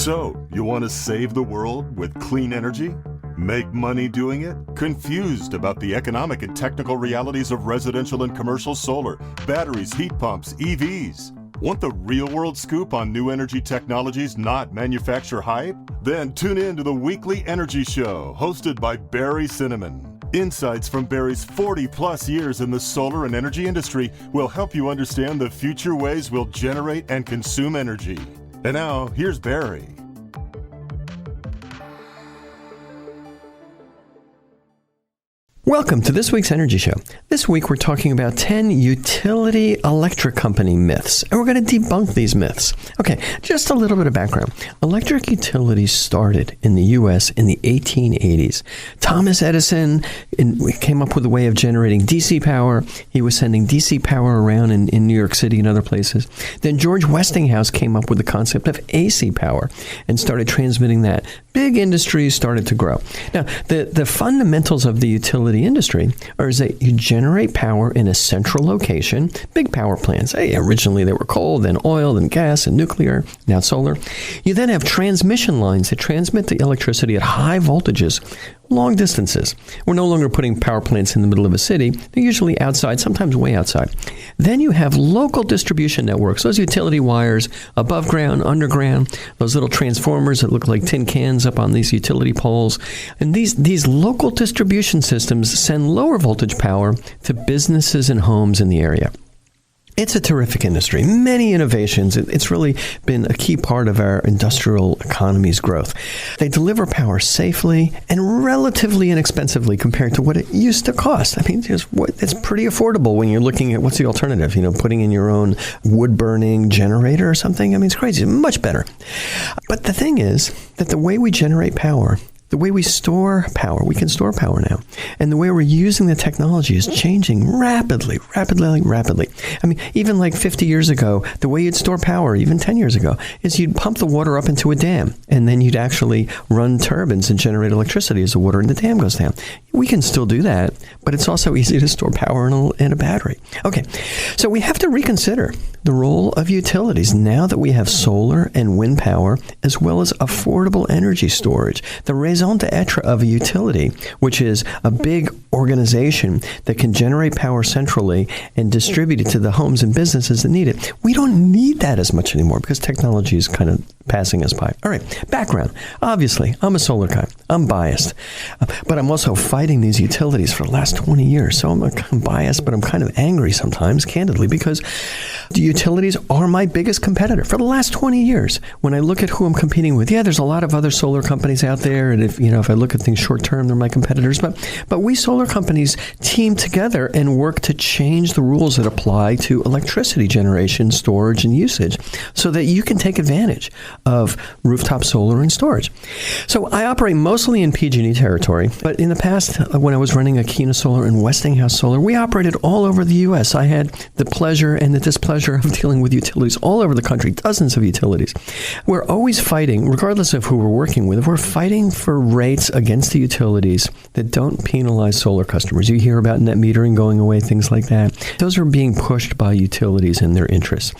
So, you want to save the world with clean energy? Make money doing it? Confused about the economic and technical realities of residential and commercial solar, batteries, heat pumps, EVs? Want the real-world scoop on new energy technologies, not manufacturer hype? Then tune in to the Weekly Energy Show, hosted by Barry Cinnamon. Insights from Barry's 40-plus years in the solar and energy industry will help you understand the future ways we'll generate and consume energy. And now, here's Barry. Welcome to this week's Energy Show. This week we're talking about 10 utility electric company myths, and we're going to debunk these myths. Okay, just a little bit of background. Electric utilities started in the U.S. in the 1880s. Thomas Edison came up with a way of generating DC power. He was sending DC power around in New York City and other places. Then George Westinghouse came up with the concept of AC power and started transmitting that. Big industries started to grow. Now, the fundamentals of the utility industry is that you generate power in a central location, big power plants. Hey, originally they were coal, then oil, then gas, and nuclear, now solar. You then have transmission lines that transmit the electricity at high voltages, long distances. We're no longer putting power plants in the middle of a city. They're usually outside, sometimes way outside. Then you have local distribution networks, those utility wires above ground, underground, those little transformers that look like tin cans up on these utility poles. And these local distribution systems send lower voltage power to businesses and homes in the area. It's a terrific industry. Many innovations. It's really been a key part of our industrial economy's growth. They deliver power safely and relatively inexpensively compared to what it used to cost. I mean, it's pretty affordable when you're looking at what's the alternative, putting in your own wood-burning generator or something. I mean, it's crazy. Much better. But the thing is that the way we generate power, the way we store power, we can store power now. And the way we're using the technology is changing rapidly. I mean, even like 50 years ago, the way you'd store power, even 10 years ago, is you'd pump the water up into a dam, and then you'd actually run turbines and generate electricity as the water in the dam goes down. We can still do that, but it's also easy to store power in a battery. Okay, so we have to reconsider the role of utilities now that we have solar and wind power, as well as affordable energy storage. The raison d'etre of a utility, which is a big organization that can generate power centrally and distribute it to the homes and businesses that need it. We don't need that as much anymore because technology is kind of passing us by. All right, background. Obviously, I'm a solar guy. I'm biased. But I'm also fighting these utilities for the last 20 years. So I'm biased, but I'm kind of angry sometimes, candidly, because the utilities are my biggest competitor for the last 20 years. When I look at who I'm competing with, there's a lot of other solar companies out there. And if I look at things short term, they're my competitors. But we solar companies team together and work to change the rules that apply to electricity generation, storage, and usage so that you can take advantage of rooftop solar and storage. So I operate mostly in PG&E territory, but in the past, when I was running Akina Solar and Westinghouse Solar, we operated all over the U.S. I had the pleasure and the displeasure of dealing with utilities all over the country, dozens of utilities. We're always fighting, regardless of who we're working with, we're fighting for rates against the utilities that don't penalize solar customers. You hear about net metering going away, things like that. Those are being pushed by utilities and their interests.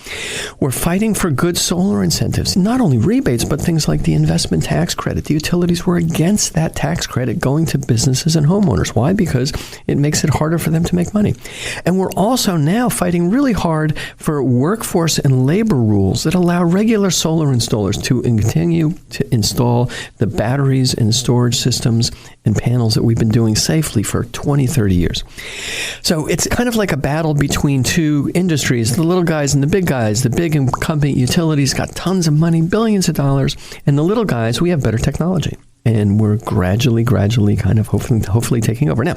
We're fighting for good solar incentives, not only rebates, but things like the investment tax credit. The utilities were against that tax credit going to businesses and homeowners. Why? Because it makes it harder for them to make money. And we're also now fighting really hard for workforce and labor rules that allow regular solar installers to continue to install the batteries and storage systems and panels that we've been doing safely for 20, 30 years. So it's kind of like a battle between two industries, the little guys and the big guys. The big incumbent utilities got tons of money, billions of dollars, and the little guys, we have better technology. And we're gradually kind of hopefully taking over. Now,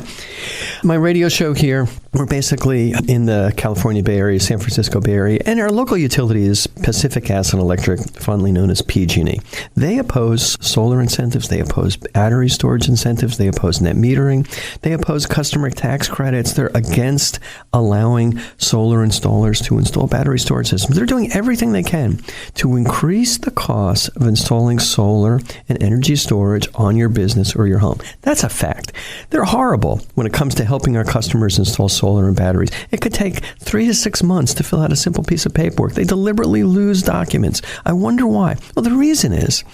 my radio show here, we're basically in the California Bay Area, San Francisco Bay Area, and our local utility is Pacific Gas and Electric, fondly known as PG&E. They oppose solar incentives. They oppose battery storage incentives. They oppose net metering. They oppose customer tax credits. They're against allowing solar installers to install battery storage systems. They're doing everything they can to increase the cost of installing solar and energy storage charge on your business or your home. That's a fact. They're horrible when it comes to helping our customers install solar and batteries. It could take 3 to 6 months to fill out a simple piece of paperwork. They deliberately lose documents. I wonder why. Well, the reason is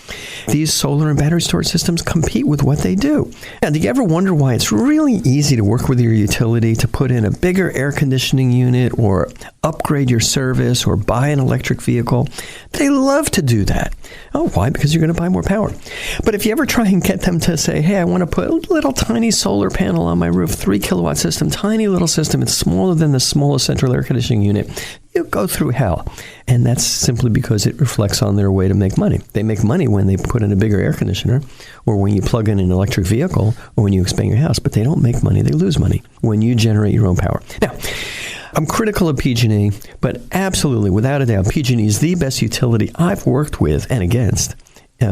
these solar and battery storage systems compete with what they do. Now, do you ever wonder why it's really easy to work with your utility to put in a bigger air conditioning unit or upgrade your service or buy an electric vehicle? They love to do that. Oh, why? Because you're going to buy more power. But if you ever try and get them to say, hey, I want to put a little tiny solar panel on my roof, 3 kilowatt system, tiny little system, it's smaller than the smallest central air conditioning unit, you go through hell. And that's simply because it reflects on their way to make money. They make money when they put in a bigger air conditioner or when you plug in an electric vehicle or when you expand your house. But they don't make money. They lose money when you generate your own power. Now, I'm critical of PG&E, but absolutely, without a doubt, PG&E is the best utility I've worked with and against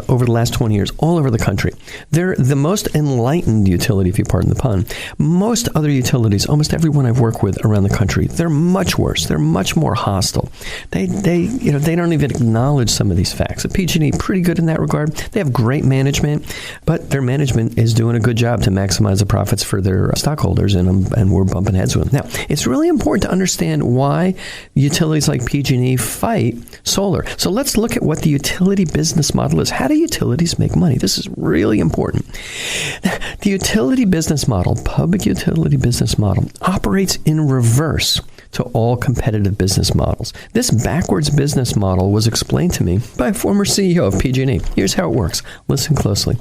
over the last 20 years all over the country. They're the most enlightened utility, if you pardon the pun. Most other utilities, almost everyone I've worked with around the country, they're much worse. They're much more hostile. They don't even acknowledge some of these facts. PG&E pretty good in that regard. They have great management, but their management is doing a good job to maximize the profits for their stockholders, and we're bumping heads with them. Now, it's really important to understand why utilities like PG&E fight solar. So let's look at what the utility business model is. How do utilities make money? This is really important. The utility business model, public utility business model, operates in reverse to all competitive business models. This backwards business model was explained to me by a former CEO of PG&E. Here's how it works. Listen closely.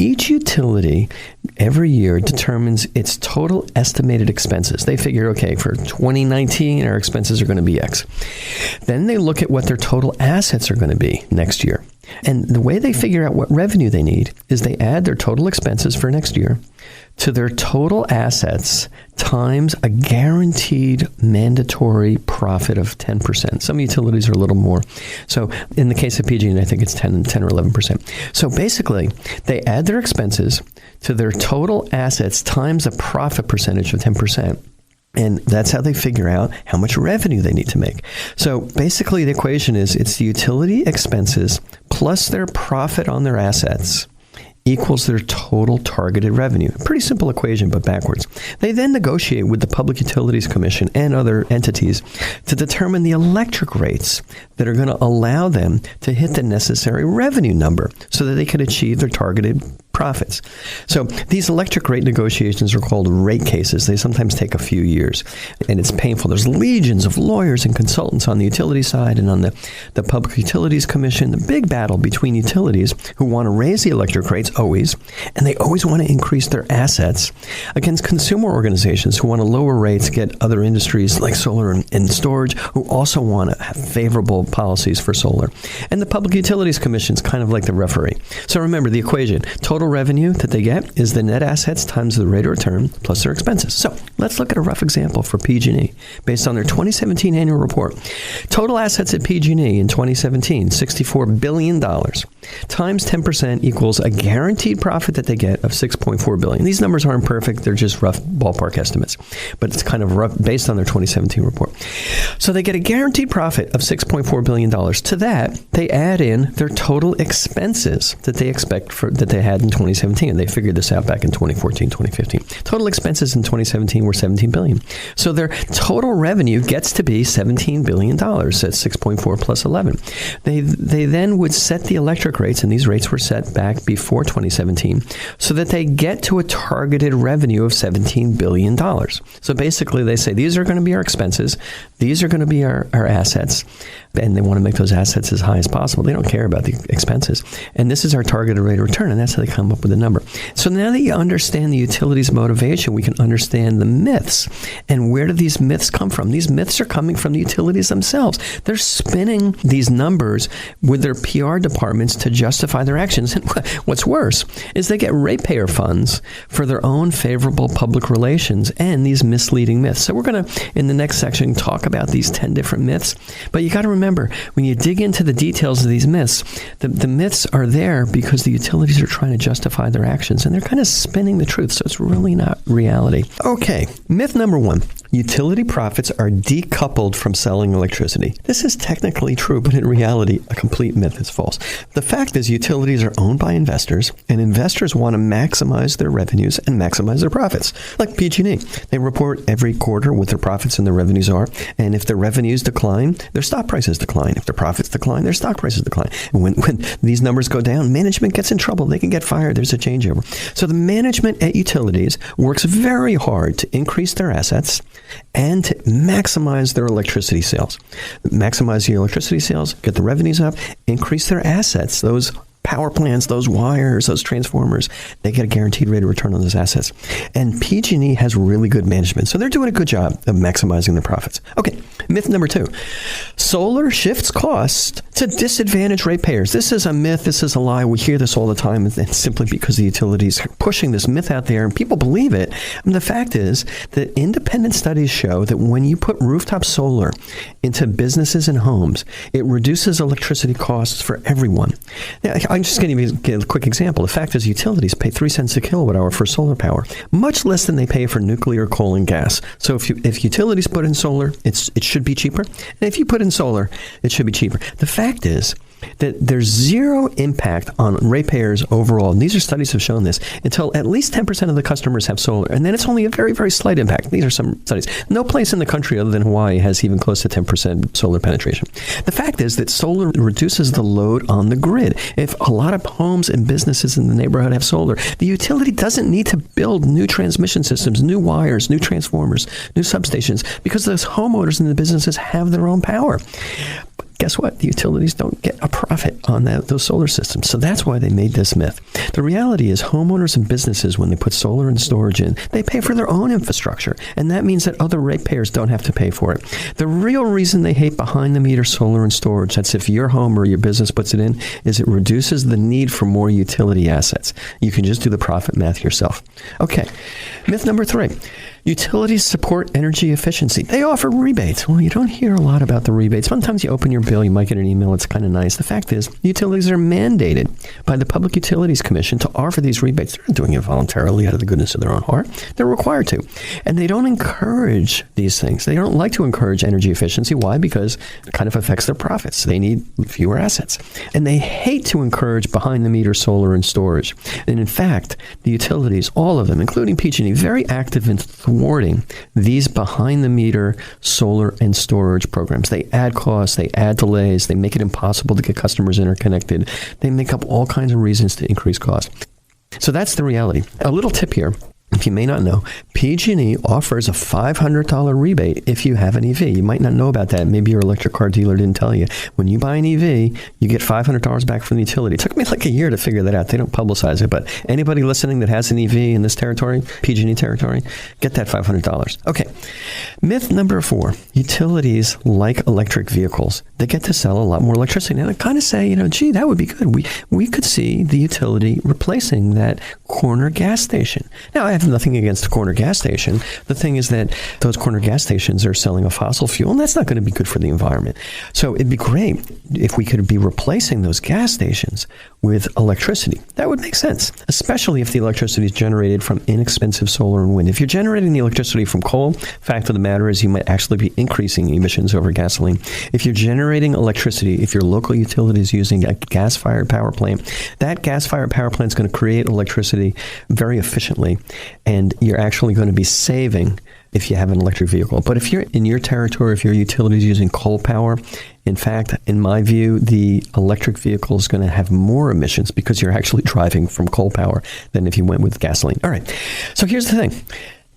Each utility every year determines its total estimated expenses. They figure, okay, for 2019, our expenses are going to be X. Then they look at what their total assets are going to be next year. And the way they figure out what revenue they need is they add their total expenses for next year to their total assets times a guaranteed mandatory profit of 10%. Some utilities are a little more. So in the case of PG&E, I think it's 10 or 11%. So basically, they add their expenses to their total assets times a profit percentage of 10%. And that's how they figure out how much revenue they need to make. So basically, the equation is it's the utility expenses plus their profit on their assets equals their total targeted revenue. Pretty simple equation, but backwards. They then negotiate with the Public Utilities Commission and other entities to determine the electric rates that are going to allow them to hit the necessary revenue number so that they can achieve their targeted profits. So these electric rate negotiations are called rate cases. They sometimes take a few years, and it's painful. There's legions of lawyers and consultants on the utility side and on the Public Utilities Commission, the big battle between utilities who want to raise the electric rates always, and they always want to increase their assets against consumer organizations who want to lower rates, get other industries like solar and storage who also want to have favorable policies for solar. And the Public Utilities Commission is kind of like the referee. So remember the equation. Total revenue that they get is the net assets times the rate of return plus their expenses. So let's look at a rough example for PG&E based on their 2017 annual report. Total assets at PG&E in 2017, $64 billion times 10% equals a guaranteed profit that they get of $6.4 billion. These numbers aren't perfect. They're just rough ballpark estimates, but it's kind of rough based on their 2017 report. So they get a guaranteed profit of $6.4 billion. To that, they add in their total expenses that they expect that they had in 2017. They figured this out back in 2014, 2015. Total expenses in 2017 were $17 billion. So their total revenue gets to be $17 billion. That's 6.4 plus 11. They then would set the electric rates, and these rates were set back before 2017, so that they get to a targeted revenue of $17 billion. So basically, they say these are going to be our expenses, these are going to be our assets, and they want to make those assets as high as possible. They don't care about the expenses. And this is our targeted rate of return, and that's how they come up with the number. So now that you understand the utility's motivation, we can understand the myths. And where do these myths come from? These myths are coming from the utilities themselves. They're spinning these numbers with their PR departments to justify their actions. And what's worse is they get ratepayer funds for their own favorable public relations and these misleading myths. So we're going to, in the next section, talk about these 10 different myths. But you got to remember, remember, when you dig into the details of these myths, the myths are there because the utilities are trying to justify their actions, and they're kind of spinning the truth, so it's really not reality. Okay, myth number 1. Utility profits are decoupled from selling electricity. This is technically true, but in reality, a complete myth. Is false. The fact is utilities are owned by investors, and investors want to maximize their revenues and maximize their profits. Like PG&E, they report every quarter what their profits and their revenues are, and if their revenues decline, their stock prices decline. If their profits decline, their stock prices decline. And when these numbers go down, management gets in trouble. They can get fired. There's a changeover. So the management at utilities works very hard to increase their assets and to maximize their electricity sales. Maximize your electricity sales, get the revenues up, increase their assets, those power plants, those wires, those transformers, they get a guaranteed rate of return on those assets. And PG&E has really good management, so they're doing a good job of maximizing their profits. Okay, myth number 2. Solar shifts cost to disadvantage ratepayers. This is a myth. This is a lie. We hear this all the time, and it's simply because the utilities are pushing this myth out there, and people believe it. And the fact is that independent studies show that when you put rooftop solar into businesses and homes, it reduces electricity costs for everyone. Now, I'm just going to give a quick example. The fact is utilities pay 3 cents a kilowatt hour for solar power, much less than they pay for nuclear, coal, and gas. So if utilities put in solar, it should be cheaper. And if you put in solar, it should be cheaper. The fact is that there's zero impact on ratepayers overall, and these are studies have shown this, until at least 10% of the customers have solar, and then it's only a very, very slight impact. These are some studies. No place in the country other than Hawaii has even close to 10% solar penetration. The fact is that solar reduces the load on the grid. If a lot of homes and businesses in the neighborhood have solar, the utility doesn't need to build new transmission systems, new wires, new transformers, new substations, because those homeowners and the businesses have their own power. Guess what? The utilities don't get a profit on those solar systems. So that's why they made this myth. The reality is homeowners and businesses, when they put solar and storage in, they pay for their own infrastructure. And that means that other ratepayers don't have to pay for it. The real reason they hate behind-the-meter solar and storage, that's if your home or your business puts it in, is it reduces the need for more utility assets. You can just do the profit math yourself. Okay, myth number 3. Utilities support energy efficiency. They offer rebates. Well, you don't hear a lot about the rebates. Sometimes you open your bill, you might get an email. It's kind of nice. The fact is, utilities are mandated by the Public Utilities Commission to offer these rebates. They're not doing it voluntarily out of the goodness of their own heart. They're required to. And they don't encourage these things. They don't like to encourage energy efficiency. Why? Because it kind of affects their profits. They need fewer assets. And they hate to encourage behind-the-meter solar and storage. And in fact, the utilities, all of them, including PG&E, very active in thwarting these behind-the-meter solar and storage programs. They add costs, they add delays, they make it impossible to get customers interconnected. They make up all kinds of reasons to increase costs. So that's the reality. A little tip here. If you may not know, PG&E offers a $500 rebate if you have an EV. You might not know about that. Maybe your electric car dealer didn't tell you. When you buy an EV, you get $500 back from the utility. It took me like a year to figure that out. They don't publicize it, but anybody listening that has an EV in this territory, PG&E territory, get that $500. Okay. Myth number 4, utilities like electric vehicles. They get to sell a lot more electricity. Now they kind of say, gee, that would be good. We could see the utility replacing that corner gas station. Now, I have nothing against a corner gas station. The thing is that those corner gas stations are selling a fossil fuel, and that's not going to be good for the environment. So it'd be great if we could be replacing those gas stations with electricity. That would make sense, especially if the electricity is generated from inexpensive solar and wind. If you're generating the electricity from coal, fact of the matter is you might actually be increasing emissions over gasoline. If you're generating electricity, if your local utility is using a gas-fired power plant, that gas-fired power plant is going to create electricity very efficiently, and you're actually going to be saving if you have an electric vehicle. But if you're in your territory, if your utility is using coal power, in fact, in my view, the electric vehicle is going to have more emissions because you're actually driving from coal power than if you went with gasoline. All right. So here's the thing.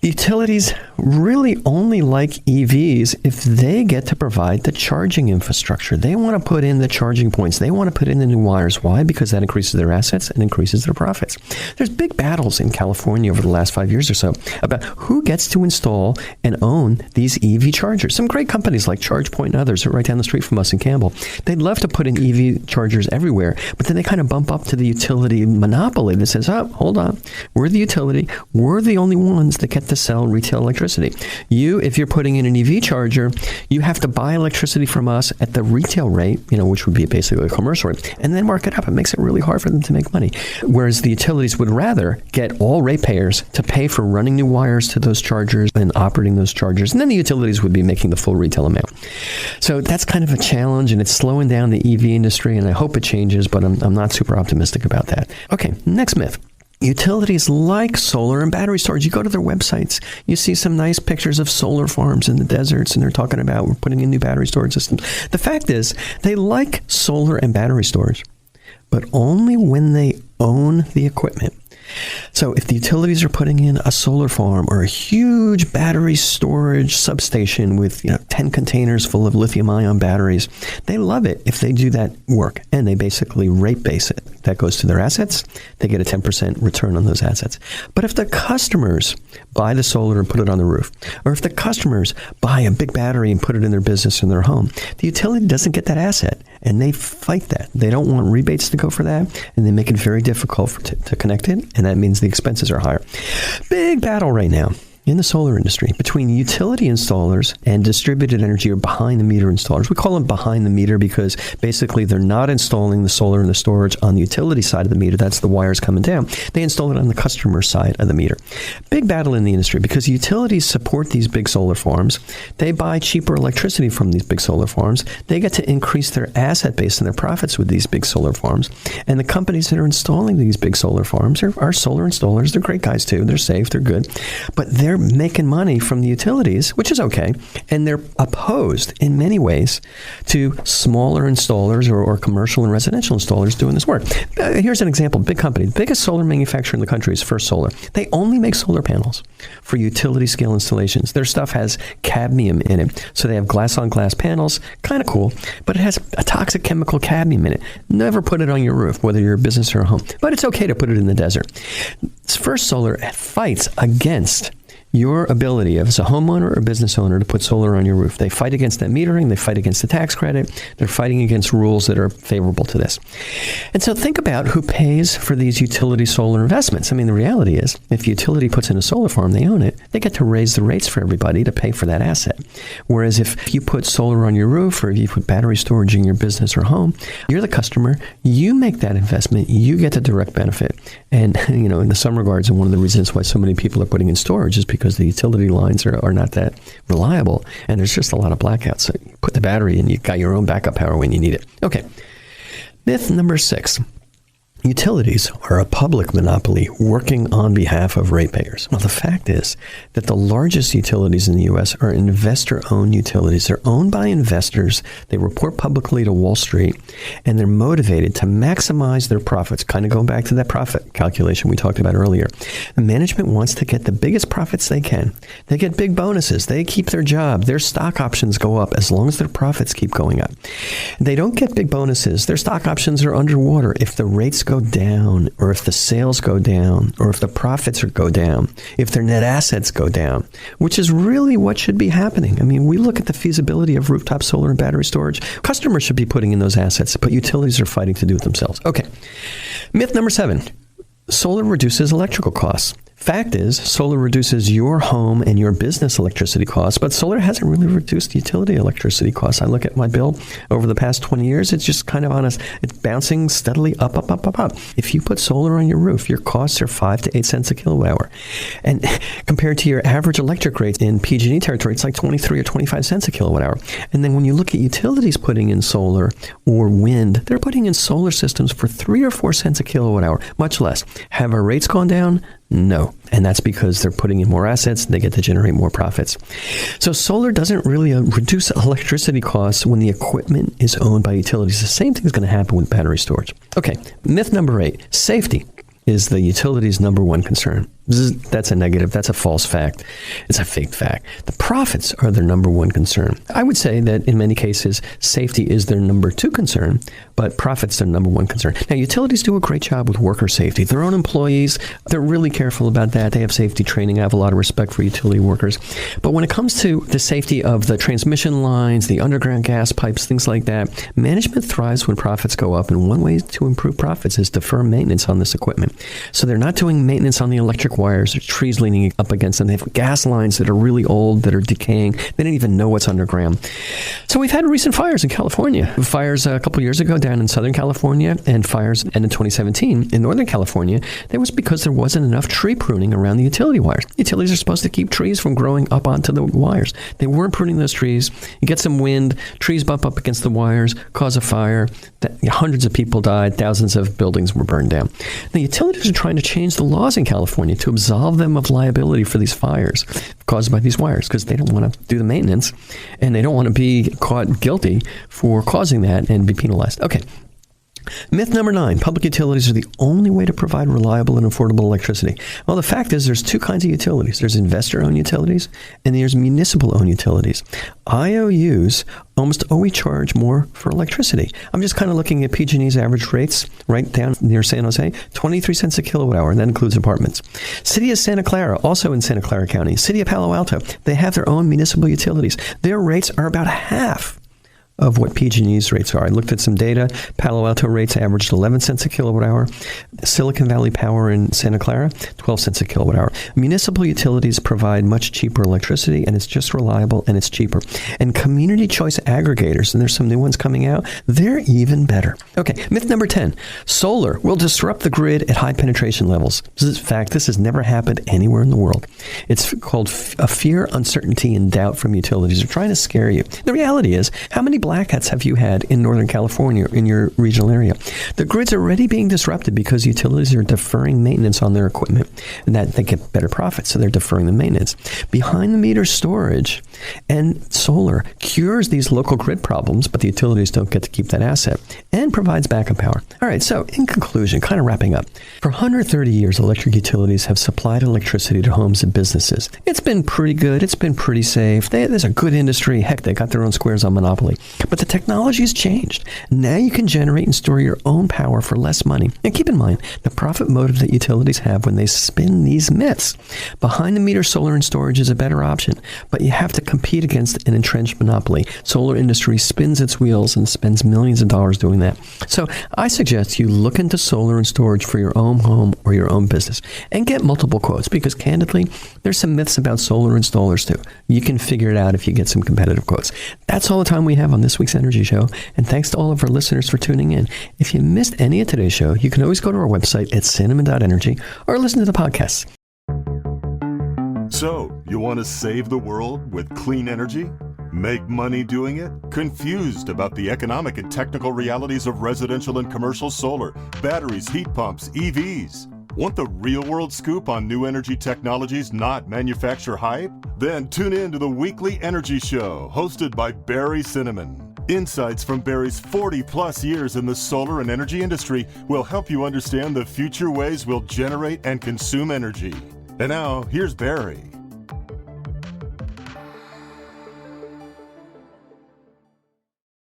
Utilities really only like EVs if they get to provide the charging infrastructure. They want to put in the charging points. They want to put in the new wires. Why? Because that increases their assets and increases their profits. There's big battles in California over the last 5 years or so about who gets to install and own these EV chargers. Some great companies like ChargePoint and others are right down the street from us in Campbell. They'd love to put in EV chargers everywhere, but then they kind of bump up to the utility monopoly that says, oh, hold on. We're the utility. We're the only ones that get to sell retail electricity. If you're putting in an EV charger, you have to buy electricity from us at the retail rate, which would be basically a commercial rate, and then mark it up. It makes it really hard for them to make money. Whereas the utilities would rather get all ratepayers to pay for running new wires to those chargers and operating those chargers, and then the utilities would be making the full retail amount. So that's kind of a challenge, and it's slowing down the EV industry, and I hope it changes, but I'm not super optimistic about that. Okay, next myth. Utilities like solar and battery storage. You go to their websites, you see some nice pictures of solar farms in the deserts, and they're talking about we're putting in new battery storage systems. The fact is, they like solar and battery storage, but only when they own the equipment. So if the utilities are putting in a solar farm or a huge battery storage substation with 10 containers full of lithium-ion batteries, they love it if they do that work, and they basically rate base it. That goes to their assets. They get a 10% return on those assets. But if the customers buy the solar and put it on the roof, or if the customers buy a big battery and put it in their business in their home, the utility doesn't get that asset, and they fight that. They don't want rebates to go for that, and they make it very difficult to connect it, and that means the expenses are higher. Big battle right now in the solar industry between utility installers and distributed energy or behind the meter installers. We call them behind the meter because basically they're not installing the solar and the storage on the utility side of the meter. That's the wires coming down. They install it on the customer side of the meter. Big battle in the industry because utilities support these big solar farms. They buy cheaper electricity from these big solar farms. They get to increase their asset base and their profits with these big solar farms. And the companies that are installing these big solar farms are solar installers. They're great guys too. They're safe. They're good. But they're making money from the utilities, which is okay, and they're opposed in many ways to smaller installers or commercial and residential installers doing this work. Here's an example. Big company, the biggest solar manufacturer in the country is First Solar. They only make solar panels for utility scale installations. Their stuff has cadmium in it, so they have glass-on-glass panels, kind of cool, but it has a toxic chemical cadmium in it. Never put it on your roof, whether you're a business or a home, but it's okay to put it in the desert. First Solar fights against your ability as a homeowner or business owner to put solar on your roof. They fight against that metering. They fight against the tax credit. They're fighting against rules that are favorable to this. And so think about who pays for these utility solar investments. I mean, the reality is if a utility puts in a solar farm, they own it. They get to raise the rates for everybody to pay for that asset. Whereas if you put solar on your roof or if you put battery storage in your business or home, you're the customer. You make that investment. You get the direct benefit. And, in some regards, and one of the reasons why so many people are putting in storage is because the utility lines are not that reliable, and there's just a lot of blackouts. So you put the battery in, you've got your own backup power when you need it. Okay. Myth number 6. Utilities are a public monopoly working on behalf of ratepayers. Well, the fact is that the largest utilities in the U.S. are investor-owned utilities. They're owned by investors. They report publicly to Wall Street, and they're motivated to maximize their profits, kind of going back to that profit calculation we talked about earlier. The management wants to get the biggest profits they can. They get big bonuses. They keep their job. Their stock options go up as long as their profits keep going up. They don't get big bonuses. Their stock options are underwater if the rates go down, or if the sales go down, or if the profits go down, if their net assets go down, which is really what should be happening. I mean, we look at the feasibility of rooftop solar and battery storage. Customers should be putting in those assets, but utilities are fighting to do it themselves. Okay. Myth number 7. Solar reduces electrical costs. Fact is, solar reduces your home and your business electricity costs, but solar hasn't really reduced utility electricity costs. I look at my bill over the past 20 years, it's just kind of it's bouncing steadily up. If you put solar on your roof, your costs are 5 to 8 cents a kilowatt hour. And compared to your average electric rate in PG&E territory, it's like 23 or 25 cents a kilowatt hour. And then when you look at utilities putting in solar or wind, they're putting in solar systems for 3 or 4 cents a kilowatt hour, much less. Have our rates gone down? No. And that's because they're putting in more assets and they get to generate more profits. So solar doesn't really reduce electricity costs when the equipment is owned by utilities. The same thing is going to happen with battery storage. Okay, myth number 8, safety is the utility's number one concern. That's a negative. That's a false fact. It's a fake fact. The profits are their number one concern. I would say that in many cases, safety is their number 2 concern, but profits are number 1 concern. Now, utilities do a great job with worker safety. Their own employees, they're really careful about that. They have safety training. I have a lot of respect for utility workers. But when it comes to the safety of the transmission lines, the underground gas pipes, things like that, management thrives when profits go up. And one way to improve profits is defer maintenance on this equipment. So they're not doing maintenance on the electric electric wires. There's trees leaning up against them. They have gas lines that are really old, that are decaying. They don't even know what's underground. So we've had recent fires in California. Fires a couple years ago down in Southern California, and fires in 2017 in Northern California. That was because there wasn't enough tree pruning around the utility wires. Utilities are supposed to keep trees from growing up onto the wires. They weren't pruning those trees. You get some wind, trees bump up against the wires, cause a fire. Hundreds of people died. Thousands of buildings were burned down. The utilities are trying to change the laws in California to absolve them of liability for these fires caused by these wires, because they don't want to do the maintenance and they don't want to be caught guilty for causing that and be penalized. Okay. Myth number 9, public utilities are the only way to provide reliable and affordable electricity. Well, the fact is there's two kinds of utilities. There's investor-owned utilities and there's municipal-owned utilities. IOUs almost always charge more for electricity. I'm just kind of looking at PG&E's average rates right down near San Jose, 23 cents a kilowatt hour, and that includes apartments. City of Santa Clara, also in Santa Clara County, City of Palo Alto, they have their own municipal utilities. Their rates are about half of what PG&E's rates are. I looked at some data. Palo Alto rates averaged 11 cents a kilowatt hour. Silicon Valley Power in Santa Clara, 12 cents a kilowatt hour. Municipal utilities provide much cheaper electricity, and it's just reliable and it's cheaper. And community choice aggregators, and there's some new ones coming out, they're even better. Okay, myth number 10. Solar will disrupt the grid at high penetration levels. In fact, this has never happened anywhere in the world. It's called a fear, uncertainty, and doubt from utilities. They're trying to scare you. The reality is, how many blackouts have you had in Northern California, in your regional area? The grid's already being disrupted because utilities are deferring maintenance on their equipment, and that they get better profits, so they're deferring the maintenance. Behind-the-meter storage and solar cures these local grid problems, but the utilities don't get to keep that asset, and provides backup power. All right, so in conclusion, kind of wrapping up, for 130 years, electric utilities have supplied electricity to homes and businesses. It's been pretty good. It's been pretty safe. There's a good industry. Heck, they got their own squares on monopoly. But the technology has changed. Now you can generate and store your own power for less money. And keep in mind the profit motive that utilities have when they spin these myths. Behind-the-meter solar and storage is a better option, but you have to compete against an entrenched monopoly. Solar industry spins its wheels and spends millions of dollars doing that. So I suggest you look into solar and storage for your own home or your own business and get multiple quotes, because candidly, there's some myths about solar installers too. You can figure it out if you get some competitive quotes. That's all the time we have on this week's Energy Show, and thanks to all of our listeners for tuning in. If you missed any of today's show, you can always go to our website at cinnamon.energy or listen to the podcasts. So, you want to save the world with clean energy? Make money doing it? Confused about the economic and technical realities of residential and commercial solar, batteries, heat pumps, EVs? Want the real-world scoop on new energy technologies, not manufacturer hype? Then tune in to the Weekly Energy Show, hosted by Barry Cinnamon. Insights from Barry's 40-plus years in the solar and energy industry will help you understand the future ways we'll generate and consume energy. And now, here's Barry.